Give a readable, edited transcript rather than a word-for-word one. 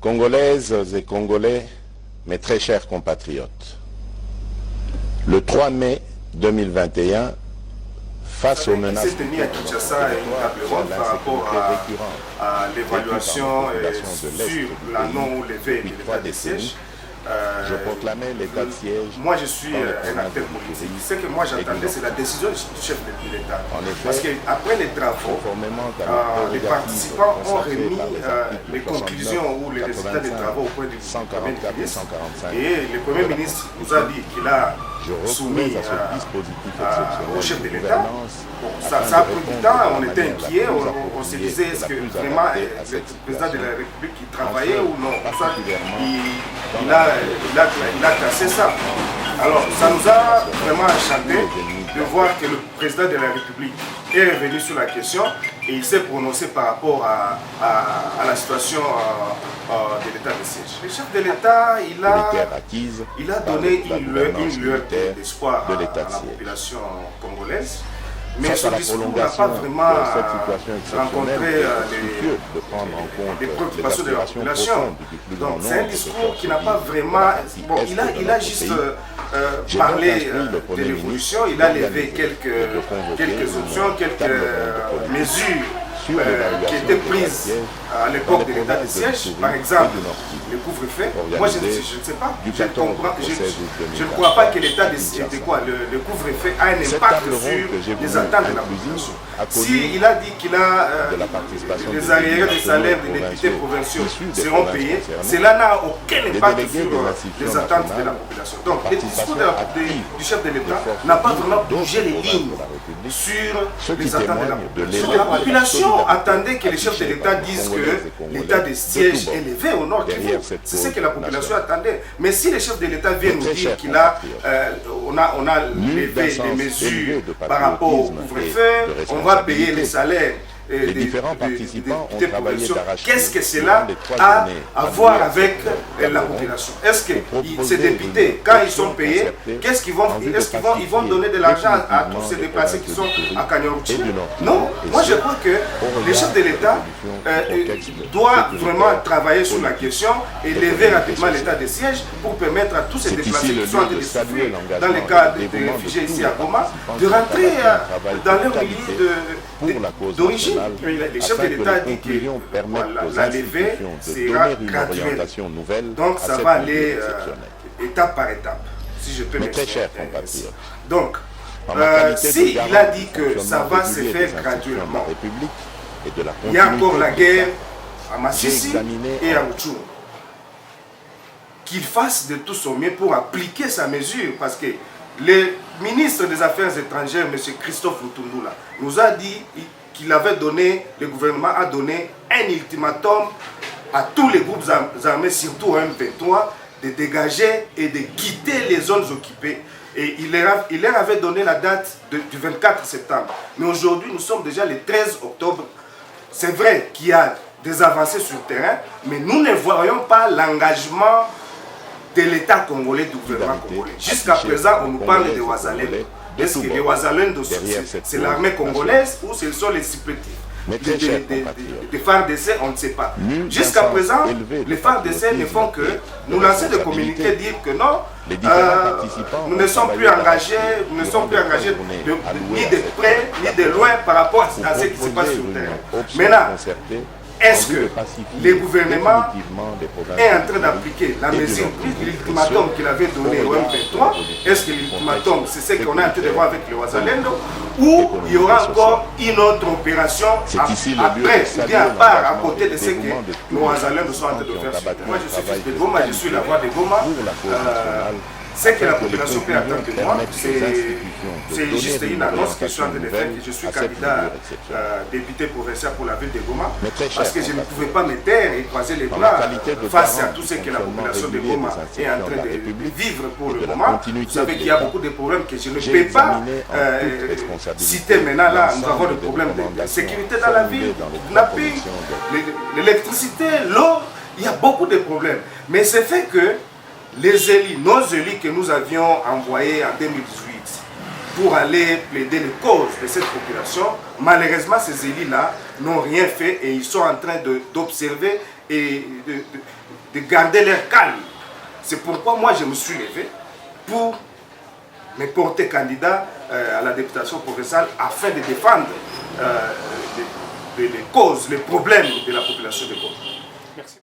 Congolaises et Congolais, mes très chers compatriotes, le 3 mai 2021, face aux menaces s'est tenu à Kinshasa une table ronde par rapport à l'évaluation sur la non-levée de l'état de siège. Je proclamais l'état de siège. Moi, je suis un acteur politique. Ce que moi j'attendais, c'est la décision du chef de l'État. Parce qu'après les travaux, les participants ont remis les conclusions ou les résultats des travaux au point de vue du Premier ministre. Et le Premier ministre nous a dit qu'il a soumis au chef de l'État. Ça a pris du temps, on était inquiets, on se disait est-ce que vraiment le président de la République il travaillait ou non. Ça, il a cassé ça. Alors ça nous a vraiment enchanté de voir que le président de la République est revenu sur la question et il s'est prononcé par rapport à la situation de l'état de siège. Le chef de l'État, il a donné une lueur d'espoir à la population congolaise. Mais ce discours n'a pas vraiment rencontré les préoccupations de la population. Donc c'est un discours qui n'a pas vraiment... Bon, il a juste parlé de l'évolution, il a levé quelques options, quelques mesures qui étaient prises à l'époque de l'état de siège, par exemple le couvre-feu. Moi je ne sais pas, je ne crois pas que l'état de siège, le couvre-feu a un impact sur les attentes de la population. S'il a dit qu'il a les arriérés de salaire des députés provinciaux seront payés, cela n'a aucun impact sur les attentes de la population. Donc le discours du chef de l'État n'a pas vraiment bougé les lignes sur les attentes de la population. La population attendait que le chef de l'État dise que l'état de siège est levé au Nord Kivu. C'est ce que la population attendait. Mais si le chef de l'État vient nous dire qu'il a, on a levé des mesures par rapport au couvre-feu, on va payer les salaires des différents participants ont travaillé d'arrache-pied. Qu'est-ce que cela a à voir avec la population? Est-ce que ces députés, quand ils sont payés, qu'est-ce qu'ils vont, ils vont donner de l'argent à tous ces déplacés qui sont à Kanyaruchi? Non, moi je crois que le chef de l'État doit vraiment travailler sur la question et lever rapidement l'état de siège pour permettre à tous ces déplacés qui sont en train de souffrir dans les cas des réfugiés ici à Goma de rentrer dans leur milieu d'origine. Le chef de l'État a dit que la levée sera graduelle. Donc ça va aller étape par étape, si je peux m'exprimer. Donc, s'il a dit que ça va se faire graduellement, il y a encore la guerre à Massissi et à Rutshuru. Qu'il fasse de tout son mieux pour appliquer sa mesure, parce que le ministre des Affaires étrangères, M. Christophe Lutundula, nous a dit qu'il avait donné, le gouvernement a donné un ultimatum à tous les groupes armés, surtout au M23, de dégager et de quitter les zones occupées. Et il leur avait donné la date du 24 septembre. Mais aujourd'hui, nous sommes déjà le 13 octobre. C'est vrai qu'il y a des avancées sur le terrain, mais nous ne voyons pas l'engagement de l'État congolais, du gouvernement congolais. Jusqu'à présent, on nous parle de Wazalendo. Est-ce que les Wazalendo, c'est l'armée congolaise ou ce sont les supplétifs des FARDC, on ne sait pas. Jusqu'à présent, les FARDC ne font que nous lancer des communiqués, dire que non, nous ne sommes plus engagés, ni de près, ni de loin par rapport à ce qui se passe sur le terrain. Maintenant, est-ce que le gouvernement est en train d'appliquer la mesure prise, l'ultimatum qu'il avait donné au M23? Est-ce que l'ultimatum, c'est ce qu'on est en train de voir avec le Wazalendo? Ou il y aura encore une autre opération après, ou bien à part, à côté de ce que les Wazalendo sont en train de faire? Moi, je suis fils de Goma, je suis la voix de Goma. Ce que la population peut attendre de moi, c'est juste une annonce que je suis en train de faire, que je suis candidat député provincial pour la ville de Goma, parce que je ne pouvais pas me taire et croiser les bras face à tout ce que la population de Goma est en train de vivre pour le moment. Vous savez qu'il y a beaucoup de problèmes que je ne peux pas citer maintenant. Là, nous avons des problèmes de sécurité dans la ville, l'électricité, l'eau, il y a beaucoup de problèmes. Mais c'est fait que les élus, nos élus que nous avions envoyés en 2018 pour aller plaider les causes de cette population, malheureusement ces élus-là n'ont rien fait et ils sont en train d'observer et de garder leur calme. C'est pourquoi moi je me suis levé pour me porter candidat à la députation provinciale afin de défendre les causes, les problèmes de la population de Goma. Merci.